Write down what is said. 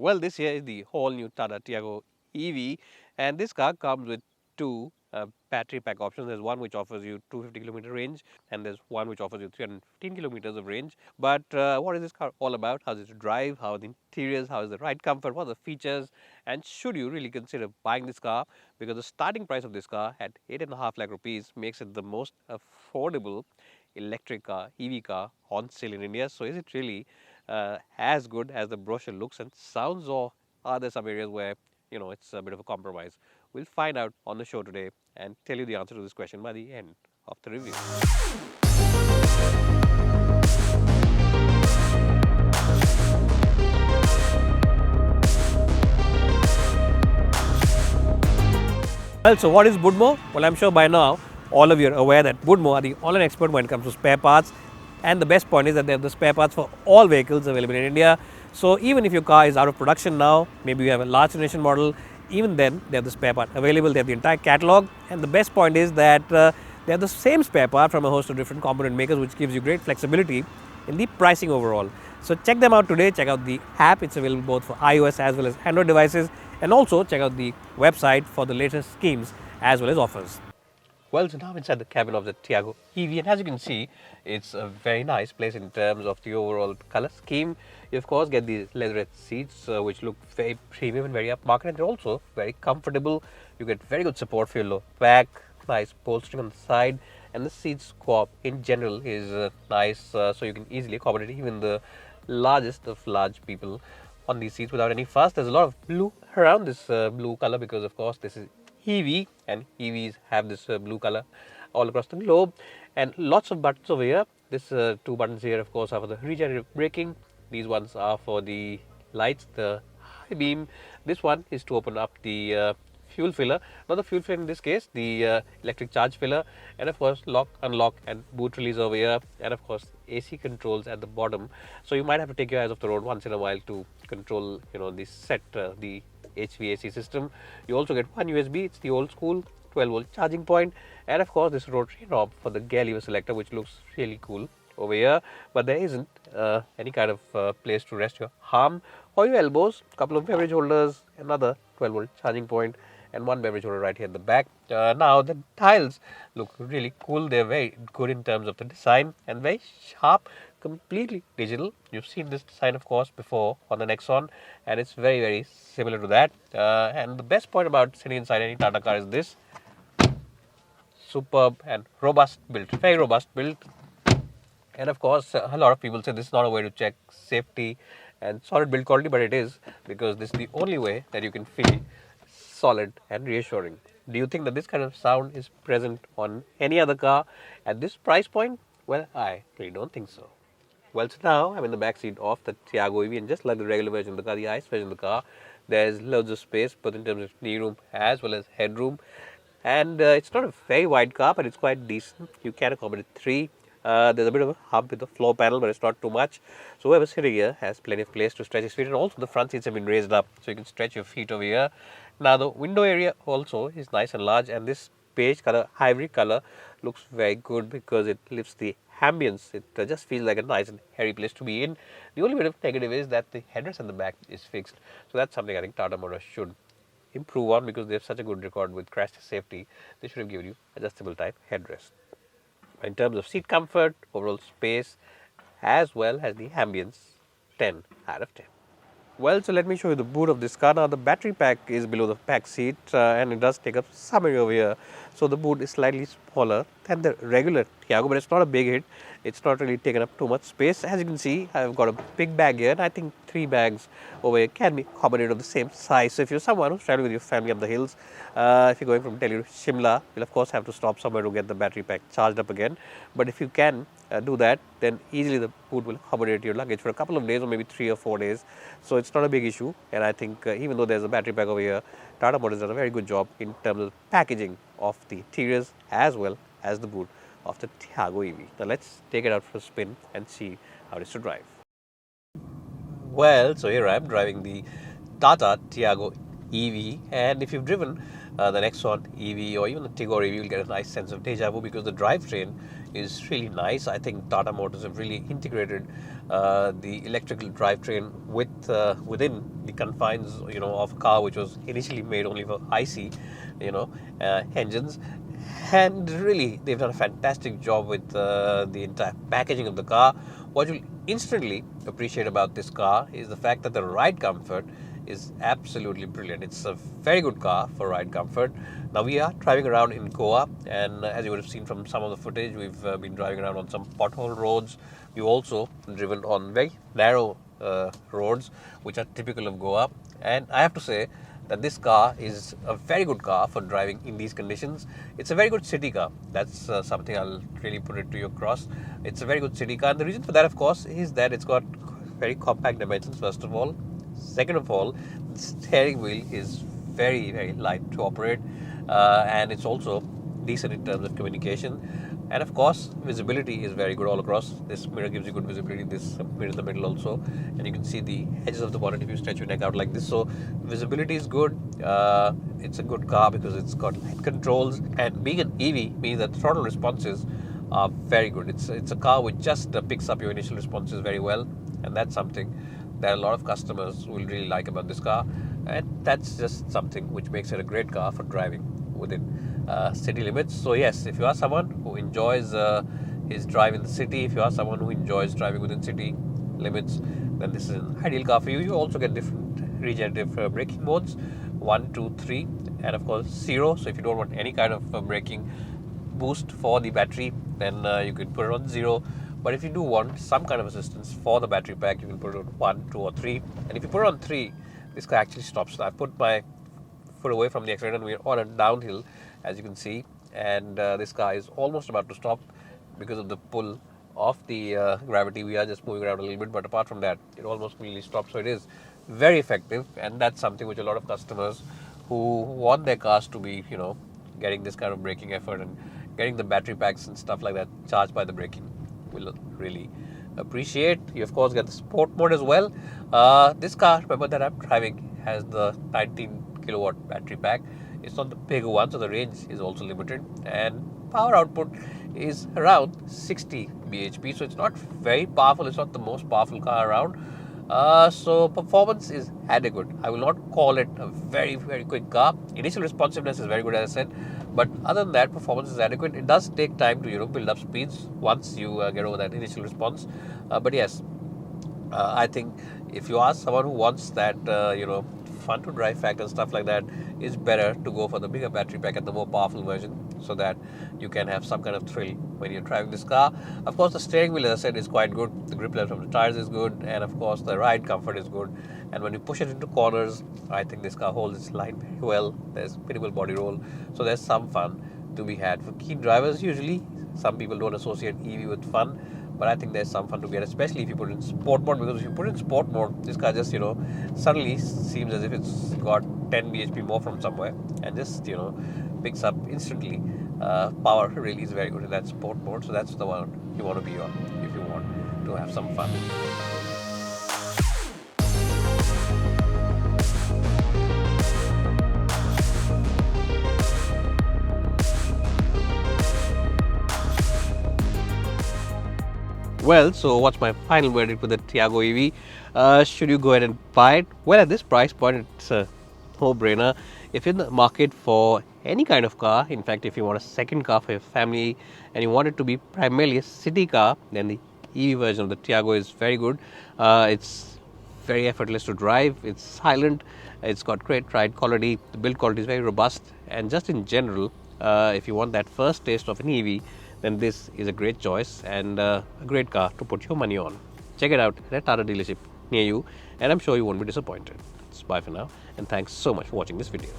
Well, this here is the whole new Tata Tiago EV, and this car comes with two battery pack options. There's one which offers you 250-kilometer range, and there's one which offers you 315 kilometers of range. But what is this car all about? How does it drive? How are the interiors? How is the ride comfort? What are the features? And should you really consider buying this car? Because the starting price of this car at 8.5 lakh rupees makes it the most affordable electric car, EV car on sale in India. So is it really as good as the brochure looks and sounds, or are there some areas where it's a bit of a compromise? We'll find out on the show today and tell you the answer to this question by the end of the review. Well, so what is Budmo? Well, I'm sure by now all of you are aware that Budmo are the online expert when it comes to spare parts. And the best point is that they have the spare parts for all vehicles available in India. So even if your car is out of production now, maybe you have a last generation model, even then they have the spare part available. They have the entire catalog. And the best point is that they have the same spare part from a host of different component makers, which gives you great flexibility in the pricing overall. So check them out today. Check out the app. It's available both for iOS as well as Android devices. And also check out the website for the latest schemes as well as offers. Well, so now inside the cabin of the Tiago EV, and as you can see, it's a very nice place in terms of the overall color scheme. You of course get these leatherette seats, which look very premium and very upmarket, and they're also very comfortable. You get very good support for your low back, nice bolstering on the side, and the seat squat in general is nice, so you can easily accommodate even the largest of large people on these seats without any fuss. There's a lot of blue around this blue color because of course this is EV, and EVs have this blue color all across the globe, and lots of buttons over here. This two buttons here of course are for the regenerative braking. These ones are for the lights, the high beam. This one is to open up the fuel filler, not the fuel filler in this case, the electric charge filler, and of course lock, unlock and boot release over here, and of course AC controls at the bottom. So you might have to take your eyes off the road once in a while to control the set the HVAC system. You also get one USB, it's the old school 12-volt charging point, and of course this rotary knob for the gear lever selector, which looks really cool over here. But there isn't any kind of place to rest your arm or your elbows. Couple of beverage holders, another 12-volt charging point, and one beverage holder right here at the back. Now the tiles look really cool. They're very good in terms of the design and very sharp, completely digital. You've seen this design of course before on the Nexon, and it's very similar to that. And the best part about sitting inside any Tata car is this: superb and robust build, very robust build. And of course, a lot of people say this is not a way to check safety and solid build quality, but it is, because this is the only way that you can feel solid and reassuring. Do you think that this kind of sound is present on any other car at this price point? Well, I really don't think so. Well, so now I'm in the back seat of the Tiago EV, and just like the regular version of the car, the ICE version of the car, there's loads of space both in terms of knee room as well as headroom. And it's not a very wide car, but it's quite decent. You can accommodate three. There's a bit of a hump with the floor panel, but it's not too much. So whoever sitting here has plenty of place to stretch his feet, and also the front seats have been raised up, so you can stretch your feet over here. Now the window area also is nice and large, and this beige color, ivory color, looks very good because it lifts the ambience. It just feels like a nice and hairy place to be in. The only bit of negative is that the headrest in the back is fixed, so that's something I think Tata Motors should improve on, because they have such a good record with crash safety. They should have given you adjustable type headrest. In terms of seat comfort, overall space, as well as the ambience, 10 out of 10. Well, so let me show you the boot of this car. Now the battery pack is below the back seat, and it does take up some area over here. So the boot is slightly smaller than the regular Tiago, but it's not a big hit. It's not really taken up too much space. As you can see, I've got a big bag here, and I think 3 bags over here can be accommodated of the same size. So if you're someone who's traveling with your family up the hills, if you're going from Delhi to Shimla, you'll of course have to stop somewhere to get the battery pack charged up again. But if you can do that, then easily the boot will accommodate your luggage for a couple of days or maybe 3 or 4 days. So it's not a big issue, and I think even though there's a battery pack over here, Tata Motors does a very good job in terms of packaging of the interiors as well as the boot of the Tiago EV. Now let's take it out for a spin and see how it is to drive. Well, so here I am driving the Tata Tiago EV, and if you've driven the Nexon EV or even the Tigor EV, you'll get a nice sense of deja vu because the drivetrain is really nice. I think Tata Motors have really integrated the electrical drivetrain within the confines, of a car which was initially made only for IC, engines. And really, they've done a fantastic job with the entire packaging of the car. What you'll instantly appreciate about this car is the fact that the ride comfort is absolutely brilliant. It's a very good car for ride comfort. Now we are driving around in Goa, and as you would have seen from some of the footage, we've been driving around on some pothole roads. We've also driven on very narrow roads, which are typical of Goa. And I have to say that this car is a very good car for driving in these conditions. It's a very good city car. That's something I'll really put it to you across. It's a very good city car, and the reason for that, of course, is that it's got very compact dimensions, first of all. Second of all, the steering wheel is very, very light to operate, and it's also decent in terms of communication. And of course, visibility is very good all across. This mirror gives you good visibility, this mirror in the middle also, and you can see the edges of the bonnet if you stretch your neck out like this. So visibility is good. It's a good car because it's got light controls, and being an EV means that throttle responses are very good. It's a car which just picks up your initial responses very well, and that's something that a lot of customers will really like about this car, and that's just something which makes it a great car for driving within city limits. So yes, if you are someone who enjoys his drive in the city, if you are someone who enjoys driving within city limits, then this is an ideal car for you. You also get different regenerative braking modes, 1, 2, 3, and of course 0. So if you don't want any kind of braking boost for the battery, then you can put it on 0. But if you do want some kind of assistance for the battery pack, you can put it on 1, 2, or 3. And if you put it on 3, this car actually stops. So I put my foot away from the accelerator and we're on a downhill, as you can see. And this car is almost about to stop because of the pull of the gravity. We are just moving around a little bit, but apart from that, it almost completely stops. So it is very effective, and that's something which a lot of customers who want their cars to be, getting this kind of braking effort and getting the battery packs and stuff like that charged by the braking will really appreciate. You of course get the sport mode as well. This car, remember, that I'm driving has the 19 kilowatt battery pack. It's not the bigger one, so the range is also limited, and power output is around 60 bhp, so it's not very powerful. It's not the most powerful car around. So performance is adequate. I will not call it a very, very quick car. Initial responsiveness is very good, as I said, but other than that, performance is adequate. It does take time to build up speeds once you get over that initial response. But yes, I think if you are someone who wants that fun to drive factor and stuff like that, it's better to go for the bigger battery pack and the more powerful version, so that you can have some kind of thrill when you're driving this car. Of course, the steering wheel, as I said, is quite good. The grip level from the tires is good, and of course the ride comfort is good. And when you push it into corners, I think this car holds its line very well. There's minimal body roll, so there's some fun to be had for keen drivers. Usually some people don't associate EV with fun, but I think there's some fun to get, especially if you put it in sport mode, because if you put it in sport mode, this car just, suddenly seems as if it's got 10 bhp more from somewhere, and just, picks up instantly. Power really is very good in that sport mode, so that's the one you want to be on if you want to have some fun. Well, so what's my final verdict with the Tiago EV? Should you go ahead and buy it? Well, at this price point, it's a no-brainer. If you're in the market for any kind of car, in fact, if you want a second car for your family and you want it to be primarily a city car, then the EV version of the Tiago is very good. It's very effortless to drive. It's silent. It's got great ride quality. The build quality is very robust. And just in general, if you want that first taste of an EV, then this is a great choice and a great car to put your money on. Check it out at a Tata dealership near you, and I'm sure you won't be disappointed. Bye for now, and thanks so much for watching this video.